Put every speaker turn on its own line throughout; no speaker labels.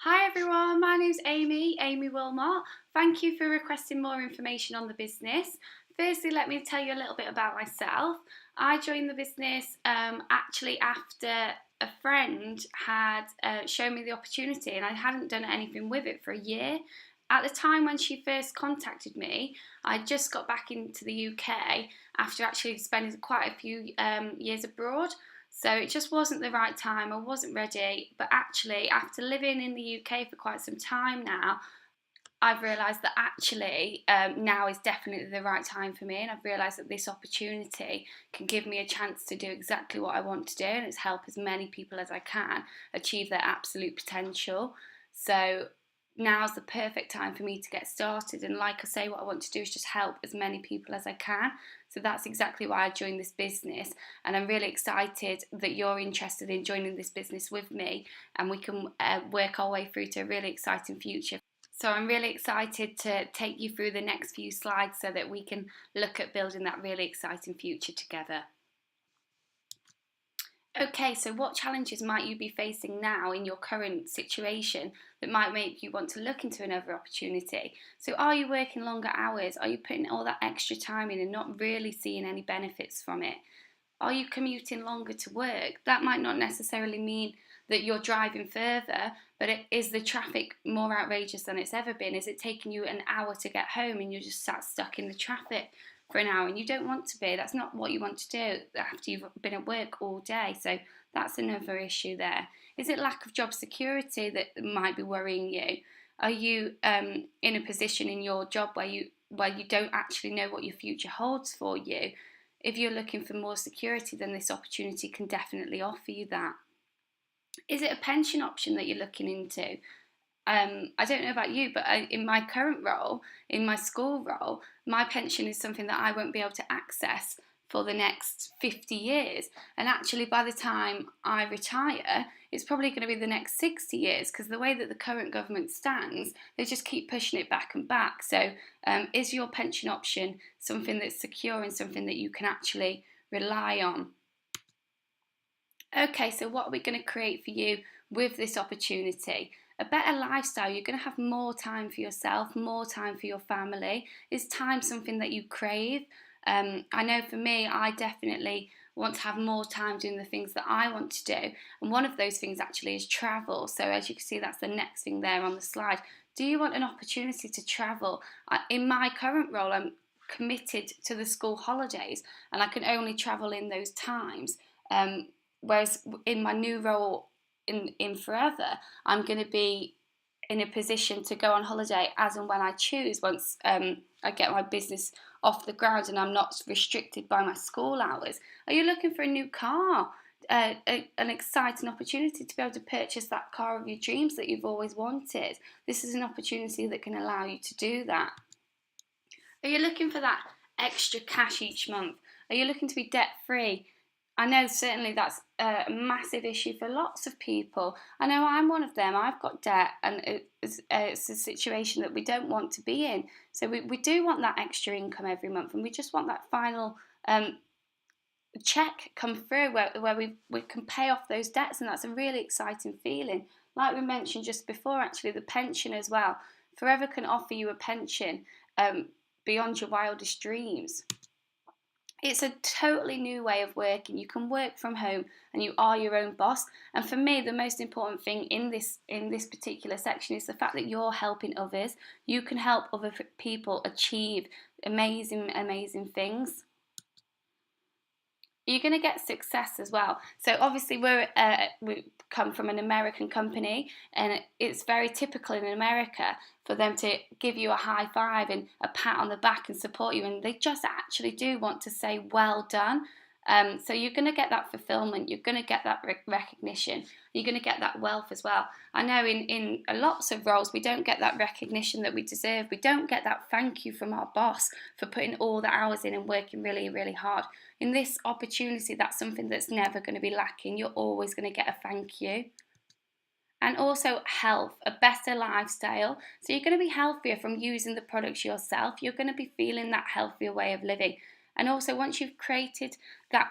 Hi everyone, my name's Amy Wilmot. Thank you for requesting more information on the business. Firstly, let me tell you a little bit about myself. I joined the business actually after a friend had shown me the opportunity and I hadn't done anything with it for a year. At the time when she first contacted me, I just got back into the UK after actually spending quite a few years abroad. So it just wasn't the right time. I wasn't ready. But actually, after living in the UK for quite some time now, I've realised that actually now is definitely the right time for me, and I've realised that this opportunity can give me a chance to do exactly what I want to do, and it's help as many people as I can achieve their absolute potential. So now's the perfect time for me to get started, and like I say, what I want to do is just help as many people as I can. So that's exactly why I joined this business, and I'm really excited that you're interested in joining this business with me, and we can work our way through to a really exciting future. So I'm really excited to take you through the next few slides so that we can look at building that really exciting future together. Okay, so what challenges might you be facing now in your current situation that might make you want to look into another opportunity? So are you working longer hours? Are you putting all that extra time in and not really seeing any benefits from it? Are you commuting longer to work? That might not necessarily mean that you're driving further, but is the traffic more outrageous than it's ever been? Is it taking you an hour to get home and you're just sat stuck in the traffic for an hour and you don't want to be? That's not what you want to do after you've been at work all day. So that's another issue there. Is it lack of job security that might be worrying you? Are you in a position in your job where you don't actually know what your future holds for you? If you're looking for more security, then this opportunity can definitely offer you that. Is it a pension option that you're looking into? I don't know about you, but in my current role, in my school role, my pension is something that I won't be able to access for the next 50 years. And actually, by the time I retire, it's probably going to be the next 60 years because the way that the current government stands, they just keep pushing it back and back. So, is your pension option something that's secure and something that you can actually rely on? Okay, so what are we going to create for you with this opportunity? A better lifestyle. You're going to have more time for yourself, more time for your family. Is time something that you crave? I know for me, I definitely want to have more time doing the things that I want to do. And one of those things actually is travel. So, as you can see, that's the next thing there on the slide. Do you want an opportunity to travel? In my current role, I'm committed to the school holidays and I can only travel in those times. Whereas in my new role in Forever, I'm going to be in a position to go on holiday as and when I choose once I get my business off the ground and I'm not restricted by my school hours. Are you looking for a new car? An exciting opportunity to be able to purchase that car of your dreams that you've always wanted. This is an opportunity that can allow you to do that. Are you looking for that extra cash each month? Are you looking to be debt free? I know certainly that's a massive issue for lots of people. I know I'm one of them. I've got debt, and it's a situation that we don't want to be in. So we do want that extra income every month, and we just want that final check come through where we can pay off those debts, and that's a really exciting feeling. Like we mentioned just before, actually, the pension as well. Forever can offer you a pension beyond your wildest dreams. It's a totally new way of working. You can work from home and you are your own boss. And for me, the most important thing in this particular section is the fact that you're helping others. You can help other people achieve amazing things. You're going to get success as well. So obviously we come from an American company, and it's very typical in America for them to give you a high five and a pat on the back and support you, and they just actually do want to say well done. So you're going to get that fulfillment, you're going to get that recognition, you're going to get that wealth as well. I know in lots of roles we don't get that recognition that we deserve. We don't get that thank you from our boss for putting all the hours in and working really hard. In this opportunity, that's something that's never going to be lacking. You're always going to get a thank you. And also health, a better lifestyle. So you're going to be healthier from using the products yourself. You're going to be feeling that healthier way of living. And also once you've created that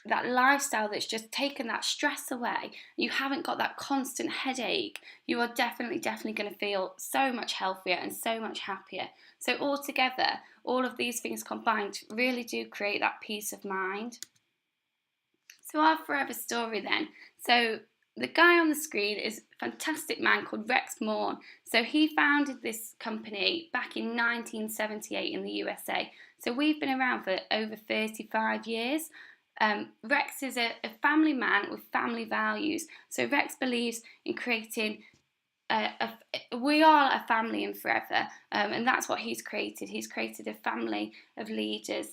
that lifestyle that's just taken that stress away, you haven't got that constant headache, you are definitely going to feel so much healthier and so much happier. So altogether, all of these things combined really do create that peace of mind. So our forever story then. So the guy on the screen is a fantastic man called Rex Morn. So he founded this company back in 1978 in the USA. So we've been around for over 35 years. Rex is a family man with family values. So Rex believes in creating we are a family in forever, and that's what he's created. He's created a family of leaders,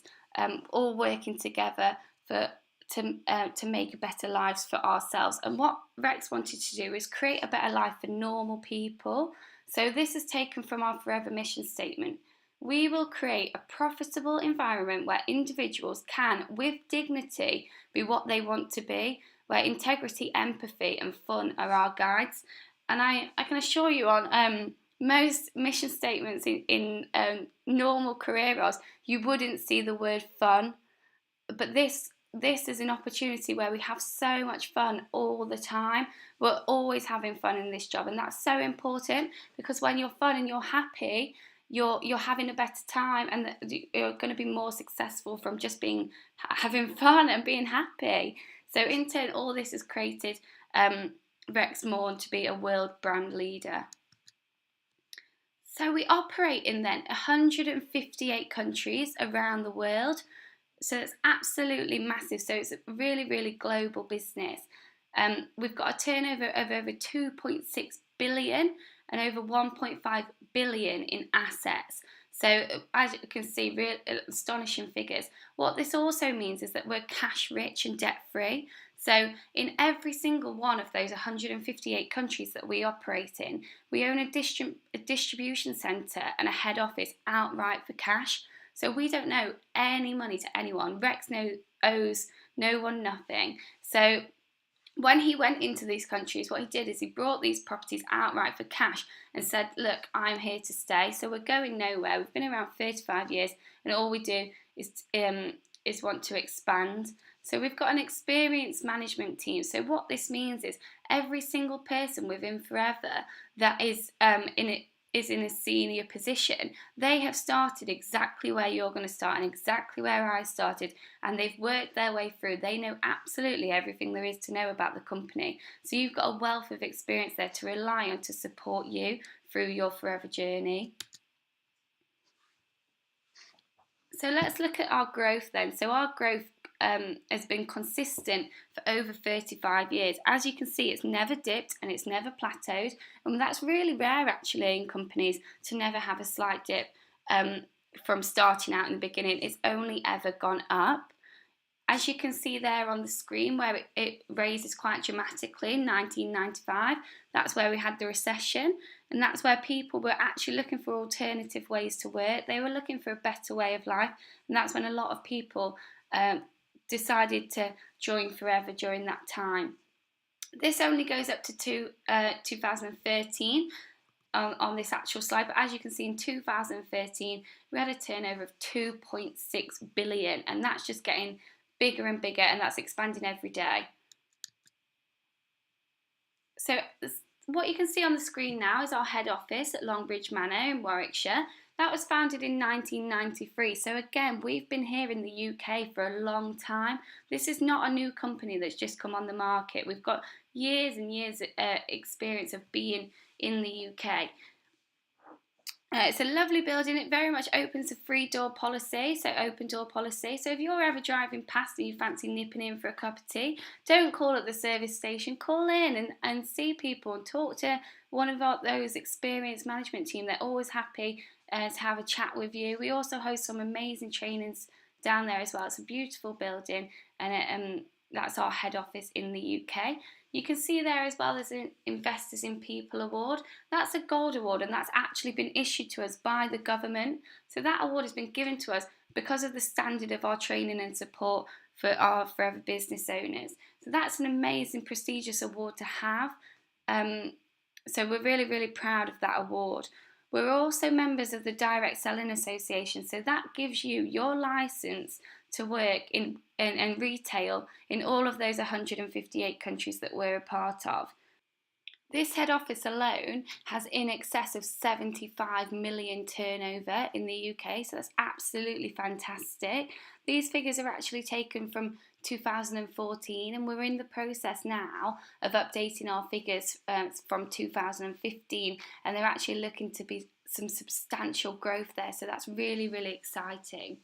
all working together to make better lives for ourselves. And what Rex wanted to do is create a better life for normal people. So this is taken from our Forever mission statement. We will create a profitable environment where individuals can, with dignity, be what they want to be, where integrity, empathy and fun are our guides. And I can assure you on most mission statements in normal career roles, you wouldn't see the word fun. But this is an opportunity where we have so much fun all the time. We're always having fun in this job, and that's so important, because when you're fun and you're happy, you're having a better time, and you're going to be more successful from just having fun and being happy. So in turn, all this has created Rex Morn to be a world brand leader. So we operate in then 158 countries around the world. So it's absolutely massive. So it's a really, really global business. We've got a turnover of over 2.6 billion and over 1.5 billion in assets. So as you can see, real astonishing figures. What this also means is that we're cash rich and debt free. So in every single one of those 158 countries that we operate in, we own a distribution centre and a head office outright for cash. So we don't owe any money to anyone. Rex owes no one nothing. So when he went into these countries, what he did is he brought these properties outright for cash and said, look, I'm here to stay. So we're going nowhere. We've been around 35 years and all we do is want to expand. So we've got an experienced management team. So what this means is every single person within Forever that is in a senior position, they have started exactly where you're going to start and exactly where I started, and they've worked their way through. They know absolutely everything there is to know about the company. So you've got a wealth of experience there to rely on to support you through your Forever journey. So let's look at our growth then. So our growth has been consistent for over 35 years. As you can see, it's never dipped and it's never plateaued, and that's really rare actually in companies to never have a slight dip from starting out in the beginning. It's only ever gone up. As you can see there on the screen, where it raises quite dramatically in 1995, that's where we had the recession, and that's where people were actually looking for alternative ways to work. They were looking for a better way of life, and that's when a lot of people decided to join Forever during that time. This only goes up to 2013 on this actual slide, but as you can see in 2013 we had a turnover of 2.6 billion, and that's just getting bigger and bigger, and that's expanding every day. So what you can see on the screen now is our head office at Longbridge Manor in Warwickshire. That was founded in 1993, so again, we've been here in the UK for a long time. This is not a new company that's just come on the market. We've got years and years experience of being in the UK. It's a lovely building. It very much opens a free door policy, so open door policy. So if you're ever driving past and you fancy nipping in for a cup of tea, don't call at the service station. Call in and see people and talk to one of those experienced management team. They're always happy to have a chat with you. We also host some amazing trainings down there as well. It's a beautiful building, and that's our head office in the UK. You can see there as well, there's an Investors in People award. That's a gold award, and that's actually been issued to us by the government. So that award has been given to us because of the standard of our training and support for our Forever business owners. So that's an amazing, prestigious award to have. So we're really, really proud of that award. We're also members of the Direct Selling Association, so that gives you your license to work in and retail in all of those 158 countries that we're a part of. This head office alone has in excess of 75 million turnover in the UK, so that's absolutely fantastic. These figures are actually taken from 2014, and we're in the process now of updating our figures from 2015, and they're actually looking to be some substantial growth there, so that's really, really exciting.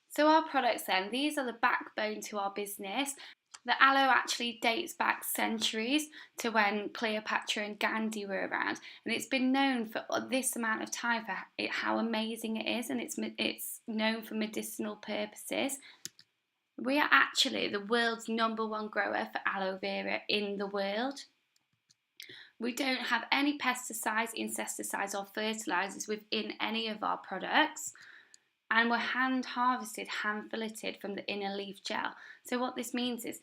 So our products then, these are the backbone to our business. The aloe actually dates back centuries to when Cleopatra and Gandhi were around, and it's been known for this amount of time for how amazing it is, and it's known for medicinal purposes. We are actually the world's #1 grower for aloe vera in the world. We don't have any pesticides, insecticides or fertilisers within any of our products. And we're hand harvested, hand filleted from the inner leaf gel. So what this means is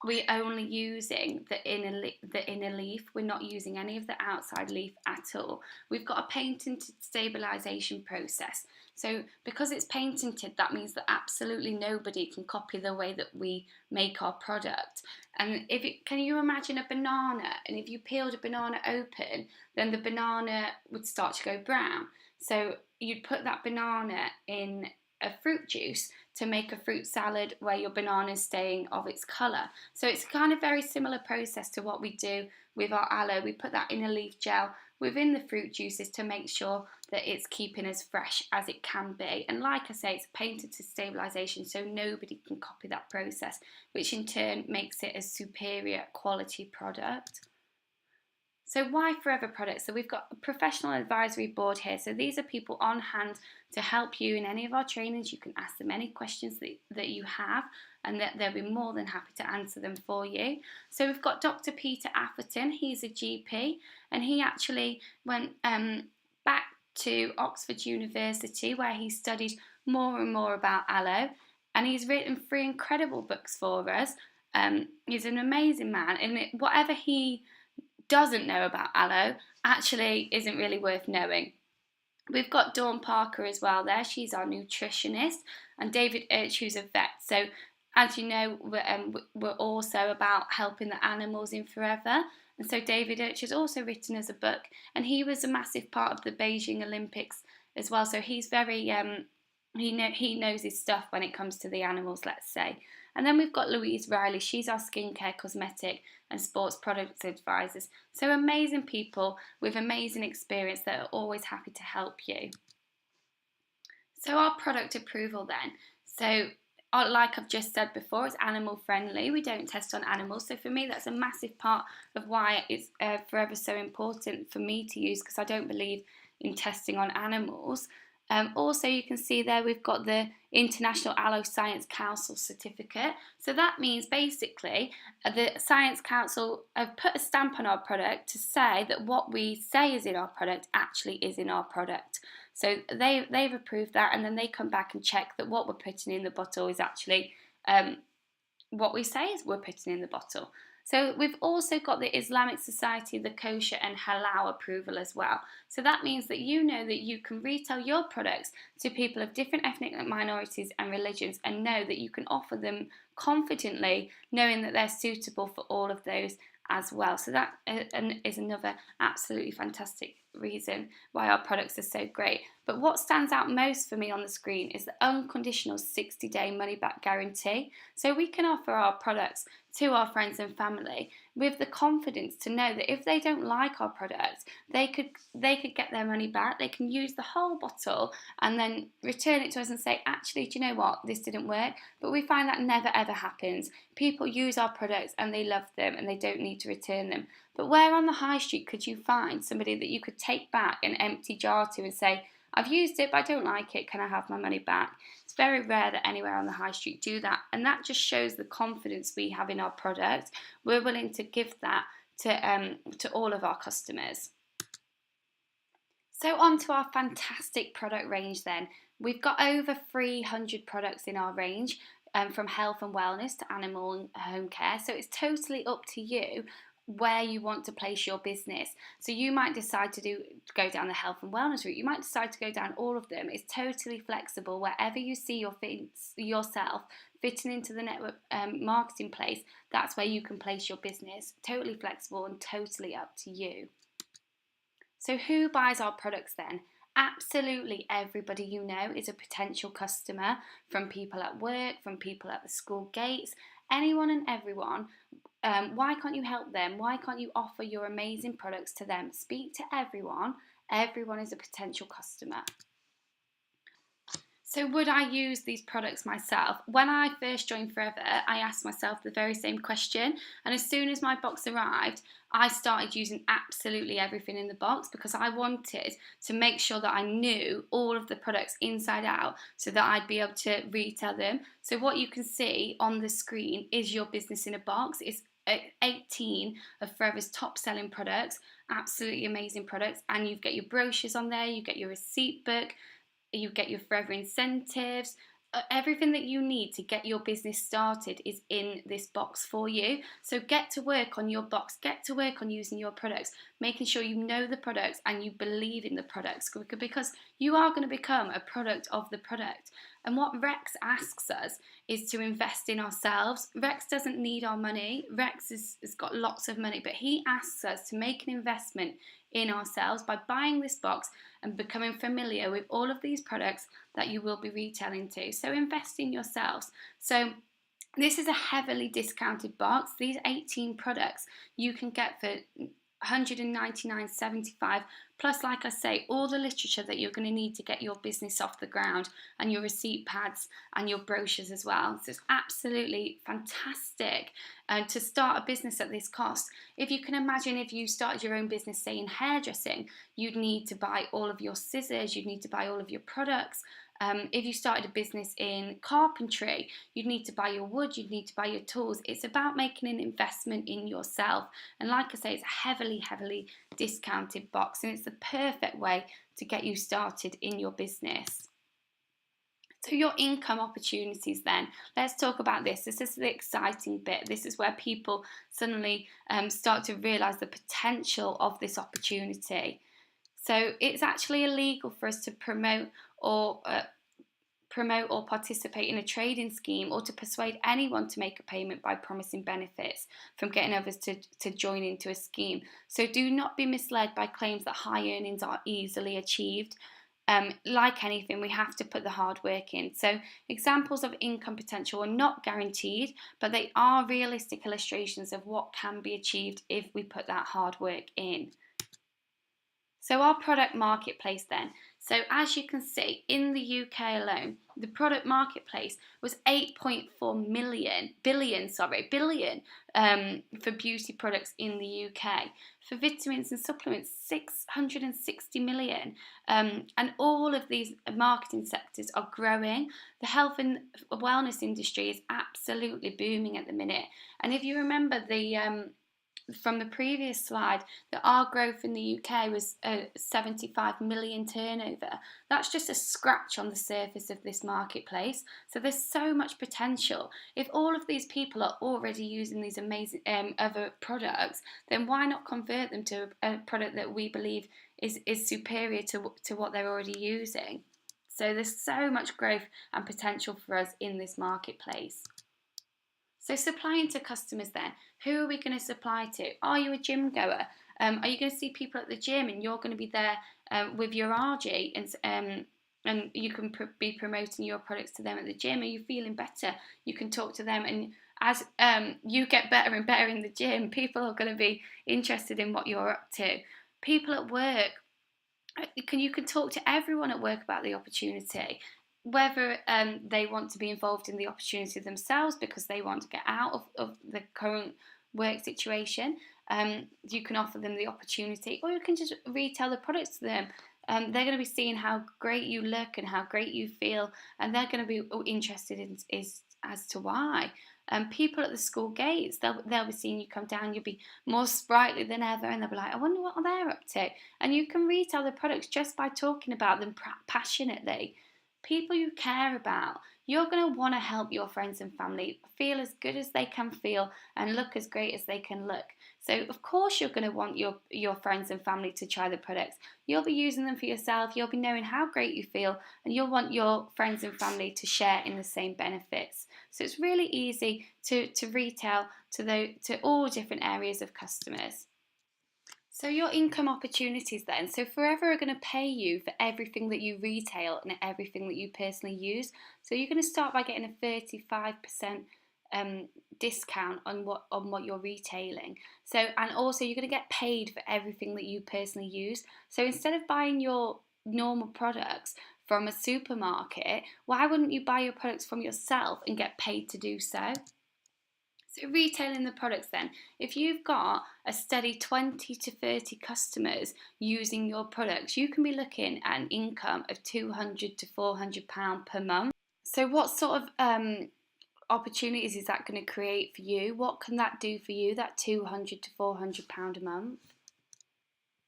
we're only using the inner leaf. We're not using any of the outside leaf at all. We've got a patented stabilisation process. So because it's patented, that means that absolutely nobody can copy the way that we make our product. And can you imagine a banana? And if you peeled a banana open, then the banana would start to go brown. So you'd put that banana in a fruit juice to make a fruit salad where your banana is staying of its colour. So it's kind of very similar process to what we do with our aloe. We put that inner leaf gel within the fruit juices to make sure that it's keeping as fresh as it can be. And like I say, it's patented to stabilisation, so nobody can copy that process, which in turn makes it a superior quality product. So why Forever Products? So we've got a professional advisory board here. So these are people on hand to help you in any of our trainings. You can ask them any questions that you have, and they'll be more than happy to answer them for you. So we've got Dr. Peter Atherton. He's a GP, and he actually went back to Oxford University, where he studied more and more about aloe, and he's written 3 incredible books for us. He's an amazing man, and whatever he doesn't know about aloe actually isn't really worth knowing. We've got Dawn Parker as well there. She's our nutritionist, and David Urch, who's a vet. So as you know, we're also about helping the animals in Forever. And so David Urch has also written us a book, and he was a massive part of the Beijing Olympics as well. So he's very, he knows his stuff when it comes to the animals, let's say. And then we've got Louise Riley. She's our skincare, cosmetic and sports products advisors. So amazing people with amazing experience that are always happy to help you. So our product approval then. So like I've just said before, it's animal friendly. We don't test on animals. So for me, that's a massive part of why it's Forever so important for me to use, because I don't believe in testing on animals. Also, you can see there we've got the International Aloe Science Council certificate. So that means basically the Science Council have put a stamp on our product to say that what we say is in our product actually is in our product. So they've approved that, and then they come back and check that what we're putting in the bottle is actually what we say is we're putting in the bottle. So we've also got the Islamic Society, the kosher and halal approval as well. So that means that you know that you can retail your products to people of different ethnic minorities and religions, and know that you can offer them confidently, knowing that they're suitable for all of those as well. So that is another absolutely fantastic reason why our products are so great. But what stands out most for me on the screen is the unconditional 60-day money-back guarantee. So we can offer our products to our friends and family with the confidence to know that if they don't like our product, they could get their money back. They can use the whole bottle and then return it to us and say, actually, do you know what, this didn't work. But we find that never ever happens. People use our products and they love them and they don't need to return them. But where on the high street could you find somebody that you could take back an empty jar to and say, I've used it but I don't like it, can I have my money back? It's very rare that anywhere on the high street do that, and that just shows the confidence we have in our product. We're willing to give that to all of our customers. So on to our fantastic product range then. We've got over 300 products in our range, from health and wellness to animal and home care, so it's totally up to you where you want to place your business. So you might decide to go down the health and wellness route. You might decide to go down all of them. It's totally flexible. Wherever you see yourself fitting into the network marketing place, that's where you can place your business. Totally flexible and totally up to you. So who buys our products then? Absolutely everybody you know is a potential customer, from people at work, from people at the school gates, anyone and everyone. Why can't you help them? Why can't you offer your amazing products to them? Speak to everyone. Everyone is a potential customer. So would I use these products myself? When I first joined Forever, I asked myself the very same question. And as soon as my box arrived, I started using absolutely everything in the box, because I wanted to make sure that I knew all of the products inside out so that I'd be able to retail them. So what you can see on the screen is your business in a box. It's 18 of Forever's top selling products, absolutely amazing products. And you get your brochures on there, you get your receipt book, you get your Forever incentives. Everything that you need to get your business started is in this box for you. So get to work on your box, get to work on using your products, making sure you know the products and you believe in the products, because you are going to become a product of the product. And what Rex asks us is to invest in ourselves. Rex doesn't need our money. Rex has got lots of money, but he asks us to make an investment in ourselves by buying this box and becoming familiar with all of these products that you will be retailing to. So invest in yourselves. So this is a heavily discounted box. These 18 products you can get for $199.75, plus, like I say, all the literature that you're going to need to get your business off the ground, and your receipt pads and your brochures as well. So it's absolutely fantastic to start a business at this cost. If you can imagine, if you started your own business, say in hairdressing, you'd need to buy all of your scissors, you'd need to buy all of your products. If you started a business in carpentry, you'd need to buy your wood, you'd need to buy your tools. It's about making an investment in yourself. And like I say, it's a heavily, heavily discounted box, and it's the perfect way to get you started in your business. So your income opportunities then, let's talk about this. This is the exciting bit. This is where people suddenly start to realise the potential of this opportunity. So it's actually illegal for us to promote or participate in a trading scheme, or to persuade anyone to make a payment by promising benefits from getting others to join into a scheme. So do not be misled by claims that high earnings are easily achieved. Like anything, we have to put the hard work in. So examples of income potential are not guaranteed, but they are realistic illustrations of what can be achieved if we put that hard work in. So our product marketplace then. So as you can see, in the UK alone, the product marketplace was 8.4 billion for beauty products in the UK. For vitamins and supplements, 660 million. And all of these marketing sectors are growing. The health and wellness industry is absolutely booming at the minute. And if you remember from the previous slide, that our growth in the UK was 75 million turnover. That's just a scratch on the surface of this marketplace. So there's so much potential. If all of these people are already using these amazing other products, then why not convert them to a product that we believe is superior to what they're already using? So there's so much growth and potential for us in this marketplace. So supplying to customers then, who are we going to supply to? Are you a gym goer? Are you going to see people at the gym and you're going to be there with your RG and you can be promoting your products to them at the gym? Are you feeling better? You can talk to them, and as you get better and better in the gym, people are going to be interested in what you're up to. People at work, you can talk to everyone at work about the opportunity. Whether they want to be involved in the opportunity themselves because they want to get out of the current work situation, you can offer them the opportunity, or you can just retail the products to them. They're going to be seeing how great you look and how great you feel, and they're going to be interested in as to why. People at the school gates, they'll be seeing you come down, you'll be more sprightly than ever, and they'll be like, I wonder what they're up to. And you can retail the products just by talking about them passionately. People you care about, you're going to want to help your friends and family feel as good as they can feel and look as great as they can look. So of course you're going to want your friends and family to try the products. You'll be using them for yourself, you'll be knowing how great you feel, and you'll want your friends and family to share in the same benefits. So it's really easy to retail to all different areas of customers. So your income opportunities then. So Forever are going to pay you for everything that you retail and everything that you personally use. So you're going to start by getting a 35% discount on what you're retailing. So, and also you're going to get paid for everything that you personally use. So instead of buying your normal products from a supermarket, why wouldn't you buy your products from yourself and get paid to do so? So retailing the products then, if you've got a steady 20 to 30 customers using your products, you can be looking at an income of £200 to £400 per month. So what sort of opportunities is that going to create for you? What can that do for you, that £200 to £400 a month?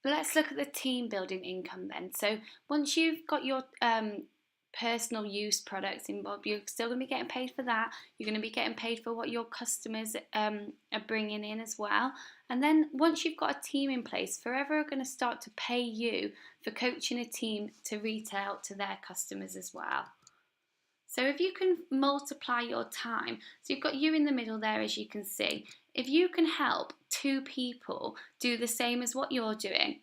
Let's look at the team building income then. So once you've got your personal use products involved, you're still going to be getting paid for that. You're going to be getting paid for what your customers are bringing in as well. And then once you've got a team in place, Forever are going to start to pay you for coaching a team to retail to their customers as well. So if you can multiply your time, so you've got you in the middle there, as you can see. If you can help 2 people do the same as what you're doing,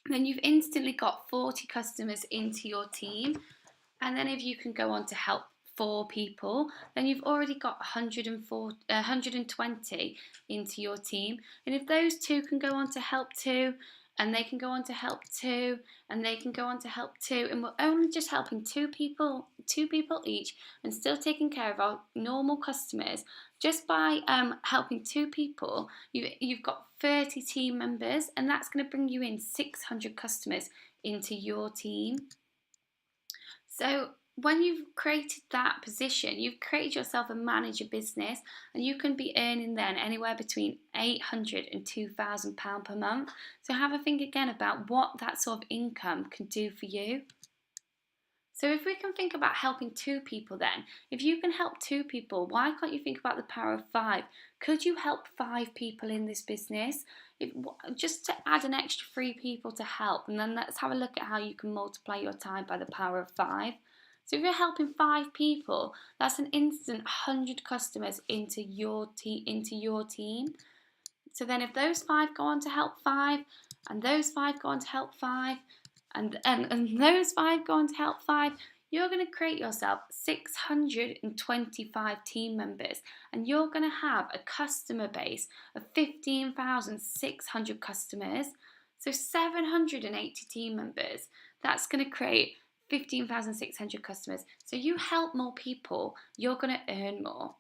then you've instantly got 40 customers into your team. And then if you can go on to help 4 people, then you've already got 120 into your team. And if those 2 can go on to help 2, and they can go on to help 2, and they can go on to help 2, and we're only just helping 2 people each, and still taking care of our normal customers, just by helping 2 people, you've got 30 team members, and that's going to bring you in 600 customers into your team. So when you've created that position, you've created yourself a manager business, and you can be earning then anywhere between £800 and £2,000 per month. So have a think again about what that sort of income can do for you. So if we can think about helping 2 people then, if you can help 2 people, why can't you think about the power of 5? Could you help 5 people in this business? Just to add an extra 3 people to help, and then let's have a look at how you can multiply your time by the power of 5. So if you're helping 5 people, that's an instant 100 customers into your team. So then if those 5 go on to help 5, and those 5 go on to help 5, and those 5 go on to help 5, you're going to create yourself 625 team members, and you're going to have a customer base of 15,600 customers. So 780 team members. That's going to create 15,600 customers. So you help more people, you're going to earn more.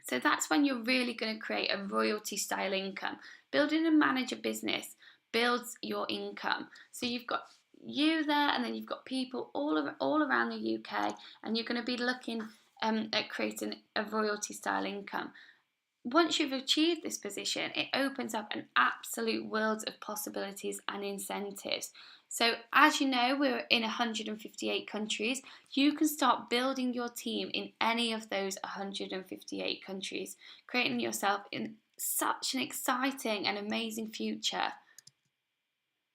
So that's when you're really going to create a royalty style income. Building a manager business builds your income. So you've got you there, and then you've got people all around the UK, and you're going to be looking at creating a royalty style income. Once you've achieved this position, it opens up an absolute world of possibilities and incentives. So as you know, we're in 158 countries. You can start building your team in any of those 158 countries, creating yourself in such an exciting and amazing future.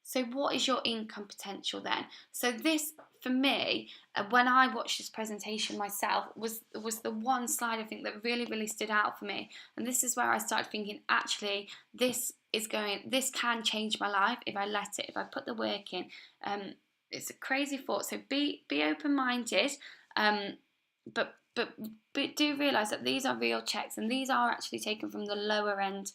So what is your income potential then? So this, for me, when I watched this presentation myself, was the one slide I think that really stood out for me. And this is where I started thinking, actually, this can change my life if I let it, if I put the work in. It's a crazy thought. So be open-minded, but do realise that these are real checks, and these are actually taken from the lower end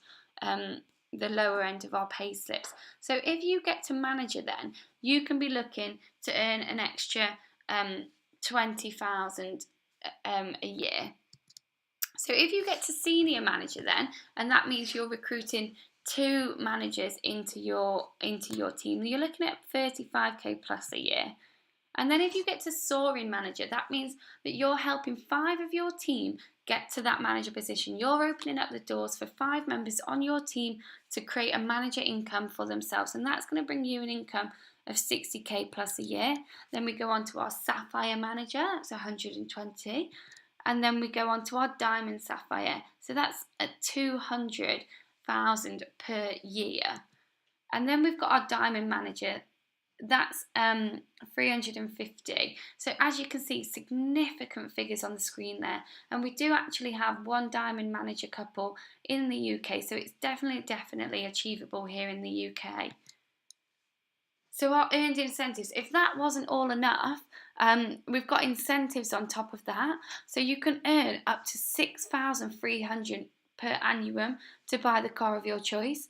of our pay slips. So if you get to manager, then you can be looking to earn an extra 20,000 a year. So if you get to senior manager then, and that means you're recruiting 2 managers into your team, you're looking at 35k plus a year. And then if you get to soaring manager, that means that you're helping 5 of your team get to that manager position. You're opening up the doors for 5 members on your team to create a manager income for themselves, and that's going to bring you an income of 60k plus a year. Then we go on to our sapphire manager, that's 120, and then we go on to our diamond sapphire, so that's at 200,000 per year. And then we've got our diamond manager, that's 350. So as you can see, significant figures on the screen there, and we do actually have one diamond manager couple in the UK, so it's definitely achievable here in the UK. So our earned incentives, if that wasn't all enough, we've got incentives on top of that, so you can earn up to 6,300 per annum to buy the car of your choice.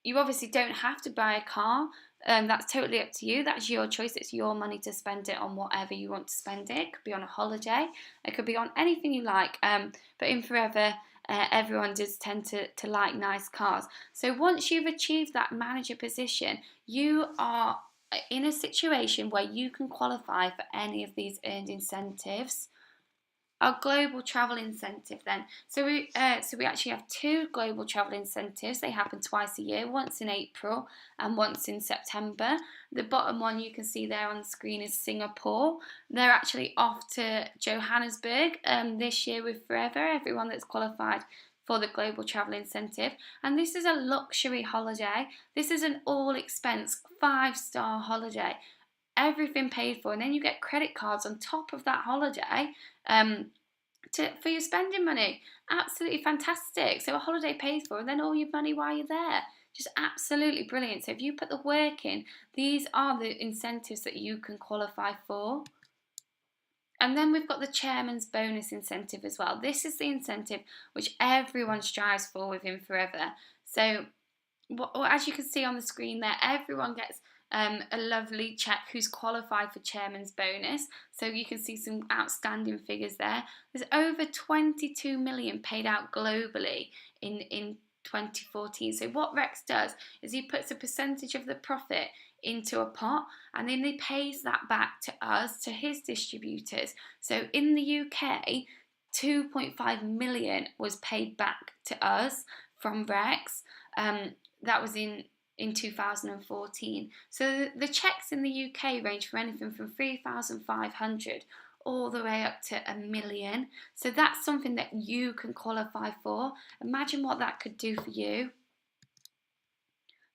You obviously don't have to buy a car. That's totally up to you. That's your choice. It's your money to spend it on whatever you want to spend it. It could be on a holiday. It could be on anything you like. But in Forever, everyone does tend to like nice cars. So once you've achieved that manager position, you are in a situation where you can qualify for any of these earned incentives. Our global travel incentive then. So we actually have 2 global travel incentives. They happen twice a year, once in April and once in September. The bottom one you can see there on the screen is Singapore. They're actually off to Johannesburg this year with Forever, everyone that's qualified for the global travel incentive. And this is a luxury holiday. This is an all expense 5-star holiday. Everything paid for, and then you get credit cards on top of that holiday for your spending money. Absolutely fantastic. So a holiday paid for, and then all your money while you're there. Just absolutely brilliant. So if you put the work in, these are the incentives that you can qualify for. And then we've got the chairman's bonus incentive as well. This is the incentive which everyone strives for within Forever. So as you can see on the screen there, everyone gets a lovely check who's qualified for chairman's bonus. So you can see some outstanding figures there. There's over 22 million paid out globally in 2014. So what Rex does is he puts a percentage of the profit into a pot, and then he pays that back to us, to his distributors. So in the UK, 2.5 million was paid back to us from Rex. That was in 2014. So the checks in the UK range from anything from 3,500 all the way up to $1 million. So that's something that you can qualify for. Imagine what that could do for you.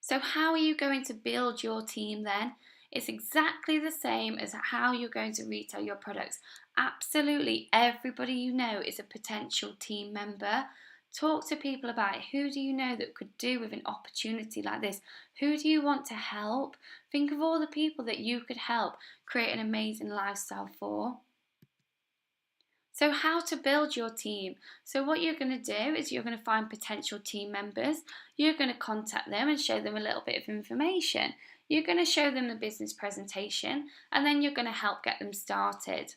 So how are you going to build your team then? It's exactly the same as how you're going to retail your products. Absolutely everybody you know is a potential team member. Talk to people about it. Who do you know that could do with an opportunity like this? Who do you want to help? Think of all the people that you could help create an amazing lifestyle for. So how to build your team. So what you're going to do is you're going to find potential team members. You're going to contact them and show them a little bit of information. You're going to show them the business presentation, and then you're going to help get them started.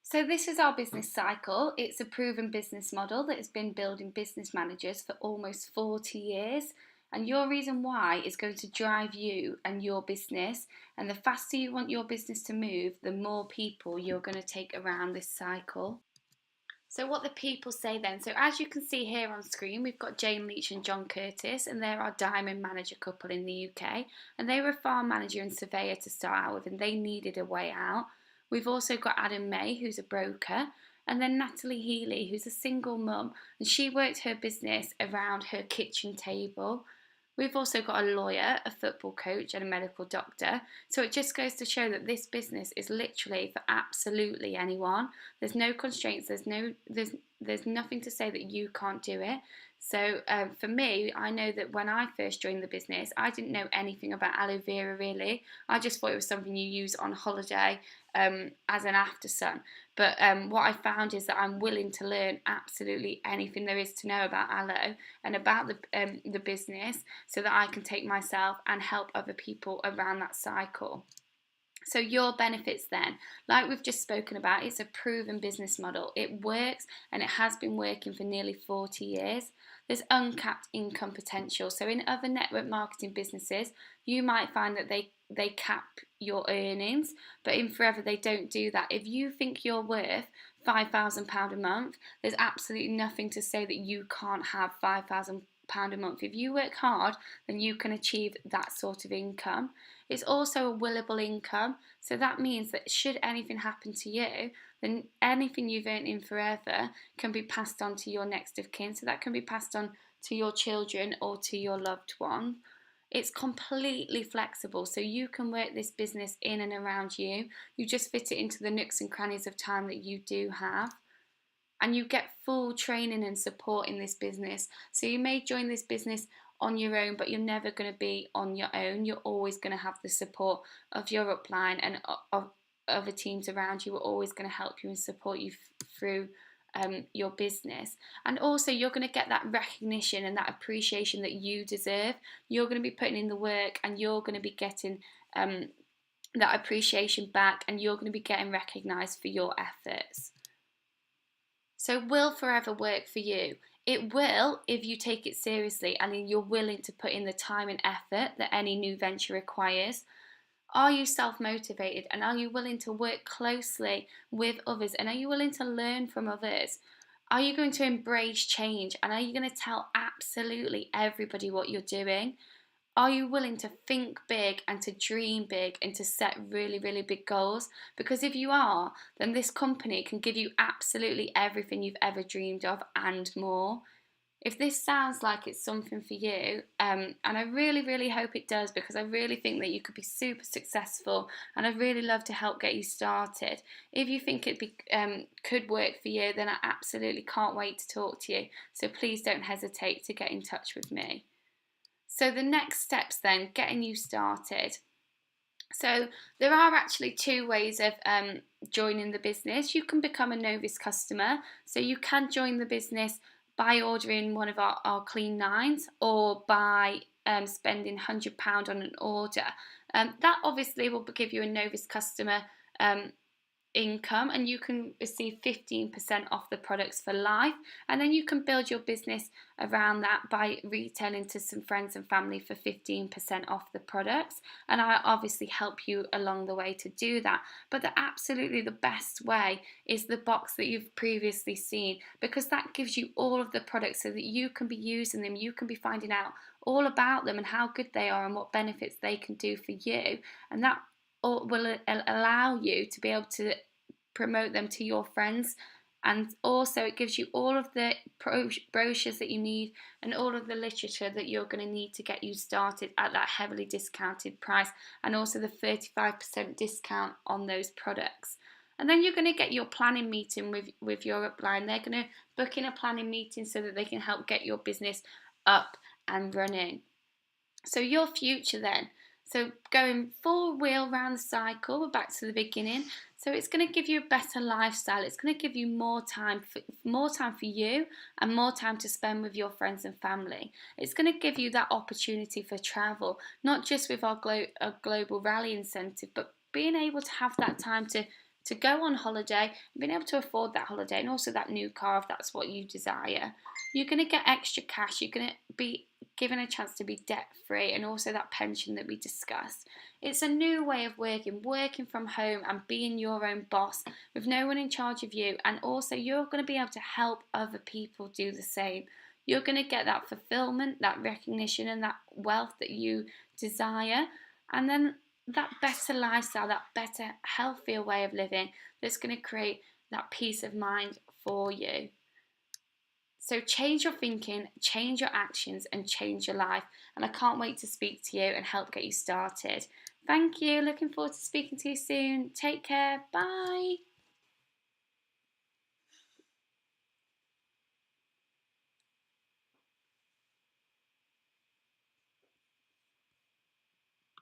So this is our business cycle. It's a proven business model that has been building business managers for almost 40 years. And your reason why is going to drive you and your business. And the faster you want your business to move, the more people you're going to take around this cycle. So what the people say then. So as you can see here on screen, we've got Jane Leach and John Curtis, and they're our diamond manager couple in the UK. And they were a farm manager and surveyor to start out with, and they needed a way out. We've also got Adam May, who's a broker, and then Natalie Healy, who's a single mum, and she worked her business around her kitchen table. We've also got a lawyer, a football coach, and a medical doctor. So it just goes to show that this business is literally for absolutely anyone. There's no constraints. There's nothing to say that you can't do it. So for me, I know that when I first joined the business, I didn't know anything about aloe vera really. I just thought it was something you use on holiday as an after sun. But what I found is that I'm willing to learn absolutely anything there is to know about aloe and about the business, so that I can take myself and help other people around that cycle. So your benefits then, like we've just spoken about, it's a proven business model. It works, and it has been working for nearly 40 years. There's uncapped income potential. So in other network marketing businesses, you might find that they cap your earnings, but in Forever they don't do that. If you think you're worth £5,000 a month, there's absolutely nothing to say that you can't have £5,000 a month. If you work hard, then you can achieve that sort of income. It's also a willable income, so that means that should anything happen to you, then anything you've earned in Forever can be passed on to your next of kin. So that can be passed on to your children or to your loved one. It's completely flexible, so you can work this business in and around you. You just fit it into the nooks and crannies of time that you do have. And you get full training and support in this business. So you may join this business on your own, but you're never going to be on your own. You're always going to have the support of your upline and of other teams around you. Are always going to help you and support you through your business. And also you're going to get that recognition and that appreciation that you deserve. You're going to be putting in the work, and you're going to be getting that appreciation back, and you're going to be getting recognised for your efforts. So will Forever work for you? It will if you take it seriously and you're willing to put in the time and effort that any new venture requires. Are you self-motivated, and are you willing to work closely with others, and are you willing to learn from others? Are you going to embrace change, and are you going to tell absolutely everybody what you're doing? Are you willing to think big and to dream big and to set really, really big goals? Because if you are, then this company can give you absolutely everything you've ever dreamed of and more. If this sounds like it's something for you, and I really, really hope it does, because I really think that you could be super successful, and I'd really love to help get you started. If you think it could work for you, then I absolutely can't wait to talk to you. So please don't hesitate to get in touch with me. So the next steps then, getting you started. So there are actually two ways of joining the business. You can become a Novus customer. So you can join the business by ordering one of our Clean Nines, or by spending £100 on an order. That obviously will give you a Novus customer income, and you can receive 15% off the products for life, and then you can build your business around that by retailing to some friends and family for 15% off the products, and I obviously help you along the way to do that. But absolutely the best way is the box that you've previously seen, because that gives you all of the products so that you can be using them, you can be finding out all about them and how good they are and what benefits they can do for you, and that will allow you to be able to promote them to your friends. And also it gives you all of the brochures that you need and all of the literature that you're going to need to get you started at that heavily discounted price, and also the 35% discount on those products. And then you're going to get your planning meeting with your upline. They're going to book in a planning meeting so that they can help get your business up and running. So your future then. So going full wheel round the cycle, we're back to the beginning. So it's going to give you a better lifestyle. It's going to give you more time for you, and more time to spend with your friends and family. It's going to give you that opportunity for travel, not just with our global rally incentive, but being able to have that time to go on holiday, being able to afford that holiday, and also that new car if that's what you desire. You're going to get extra cash. You're going to be given a chance to be debt free, and also that pension that we discussed. It's a new way of working from home and being your own boss with no one in charge of you, and also you're going to be able to help other people do the same. You're going to get that fulfillment, that recognition, and that wealth that you desire, and then that better lifestyle, that better, healthier way of living that's going to create that peace of mind for you. So change your thinking, change your actions, and change your life. And I can't wait to speak to you and help get you started. Thank you. Looking forward to speaking to you soon. Take care. Bye.